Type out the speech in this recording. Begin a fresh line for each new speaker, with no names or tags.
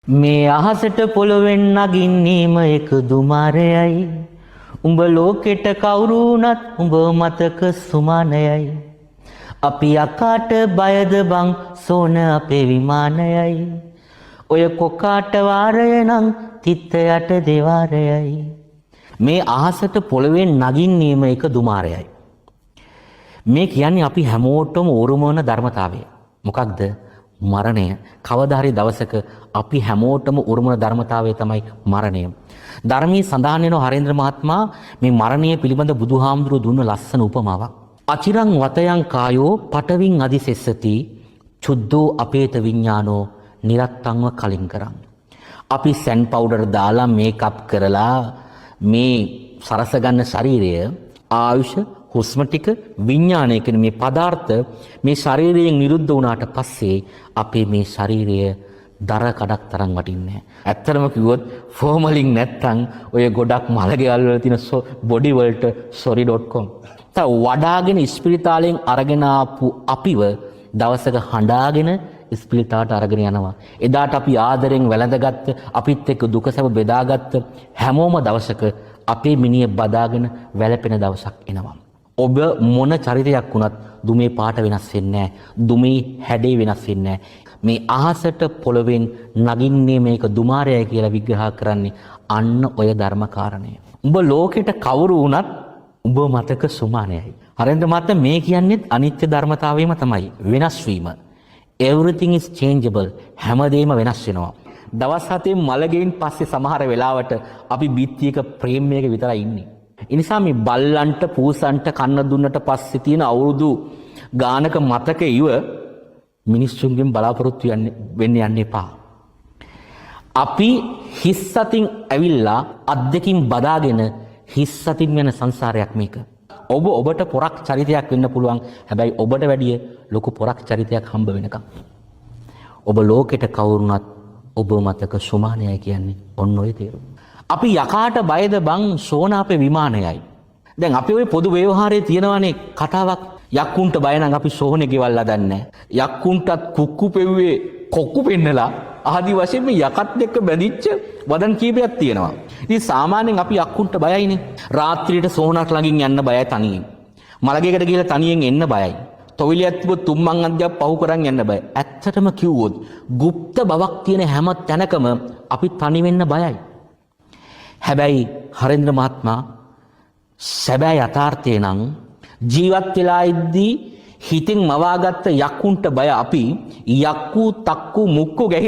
මේ අහසට පොළොවෙන් නගින්නේම එක දුමාරයයි. උඹ ලෝකෙට කවුරු වුණත් උඹ මතක සුමානයයි. අපි යකාට බයද බං සෝන අපේ විමානයයි. ඔය කොකාට වාරය නම් තිත්ත යට දෙවාරයයි. මේ අහසට පොළොවෙන් නගින්නේම එක දුමාරයයි. මේ කියන්නේ අපි හැමෝටම උරුම වන ධර්මතාවය. මොකක්ද? මරණය. කවදා හරි දවසක අපි හැමෝටම උරුම වන ධර්මතාවය තමයි මරණය. ධර්මයේ සඳහන් වෙන හරේන්ද්‍ර මහත්මයා මේ මරණය පිළිබඳ බුදුහාමුදුරුවෝ දුන්න ලස්සන උපමාවක්. අචිරං වතයන් කායෝ පටවින් අදිසෙස්සති චුද්ධෝ අපේත විඥානෝ නිරත්තංව කලින් කරන්. අපි සැන් පවුඩර් දාලා මේකප් කරලා මේ සරස ගන්න ශරීරය ආයුෂ හුස්ම ටික විඥානය කියන මේ පදාර්ථ මේ ශරීරයෙන් නිරුද්ධ වුණාට පස්සේ අපේ මේ ශරීරය දර කඩක් තරම් වටින්නේ නැහැ. ඇත්තටම කිව්වොත් ෆෝමලින් නැත්තම් ඔය ගොඩක් මලගෙවල් වල තියෙන බොඩි වලට sorry.com වඩාගෙන ස්පිරිතාලයෙන් අරගෙන ආපු අපිව දවසක හඬාගෙන ස්පිරිතාලට අරගෙන යනවා. එදාට අපි ආදරෙන් වැළඳගත්ත අපිත් එක්ක දුක සැප බෙදාගත්ත හැමෝම දවසක අපේ මිනිය බදාගෙන වැළපෙන දවසක් එනවා. ඔබ මොන චරිතයක් වුණත් දුමේ පාට වෙනස් වෙන්නේ නැහැ. දුමේ හැඩේ වෙනස් වෙන්නේ නැහැ. මේ අහසට පොළොවෙන් නගින්නේ මේක දුමාරයයි කියලා විග්‍රහ කරන්නේ අන්න ඔය ධර්ම කාරණය. උඹ ලෝකෙට කවුරු වුණත් උඹ මතක සුමානයයි. හරෙන්ද මත මේ කියන්නේත් අනිත්‍ය ධර්මතාවයම තමයි. වෙනස් වීම. Everything is changeable. හැමදේම වෙනස් වෙනවා. දවස් 7 මලගෙන් පස්සේ සමහර වෙලාවට අපි බිත්තියක ප්‍රේමයක විතරයි ඉන්නේ. ඒ නිසා මේ බල්ලන්ට පූසන්ට කන්න දුන්නට පස්සේ තියෙන අවුරුදු ගානක මතක ඉව මිනිස්සුන්ගෙන් බලාපොරොත්තු වෙන්න යන්න එපා. අපි හිස් අතින් ඇවිල්ලා අත් දෙකින් බදාගෙන හිස් අතින් යන සංසාරයක් මේක. ඔබට පොරක් චරිතයක් වෙන්න පුළුවන්. හැබැයි ඔබට වැඩිය ලොකු පොරක් චරිතයක් හම්බ වෙනකම්. ඔබ ලෝකෙට කවුරුණත් ඔබ මතක සුමානයයි කියන්නේ ඔන්න ඔය තේරුම. අපි යකාට බයද බං සෝන අපේ විමානයයි. දැන් අපි ওই පොදු ව්‍යවහාරයේ තියෙනවානේ කතාවක්. යක්කුන්ට බය නම් අපි සෝහනේ ගෙවල් හදන්නේ. යක්කුන්ටත් කුක්කු පෙව්වේ කොක්කු පෙන්නලා ආදි වශයෙන් මේ යකත් එක්ක බැඳිච්ච වදන් කීපයක් තියෙනවා. ඉතින් සාමාන්‍යයෙන් අපි යක්කුන්ට බයයිනේ. රාත්‍රියට සෝනක් ළඟින් යන්න බයයි තනියෙන්. මලගේකට ගිහලා තනියෙන් එන්න බයයි. තොවිලියක් තිබ්බොත් තුම්මන් අන්තියක් පහු කරන් යන්න බයයි. ඇත්තටම කිව්වොත් গুপ্ত බවක් තියෙන හැම තැනකම අපි තනි වෙන්න බයයි. හැබැයි හරේන්ද්‍ර මහත්මයා සැබෑ යථාර්ථය නම් ජීවත් වෙලා ඉද්දී හිතින් මවාගත්ත යක්කුන්ට බය අපි යක්කු තක්කු මුක්කු ගැහි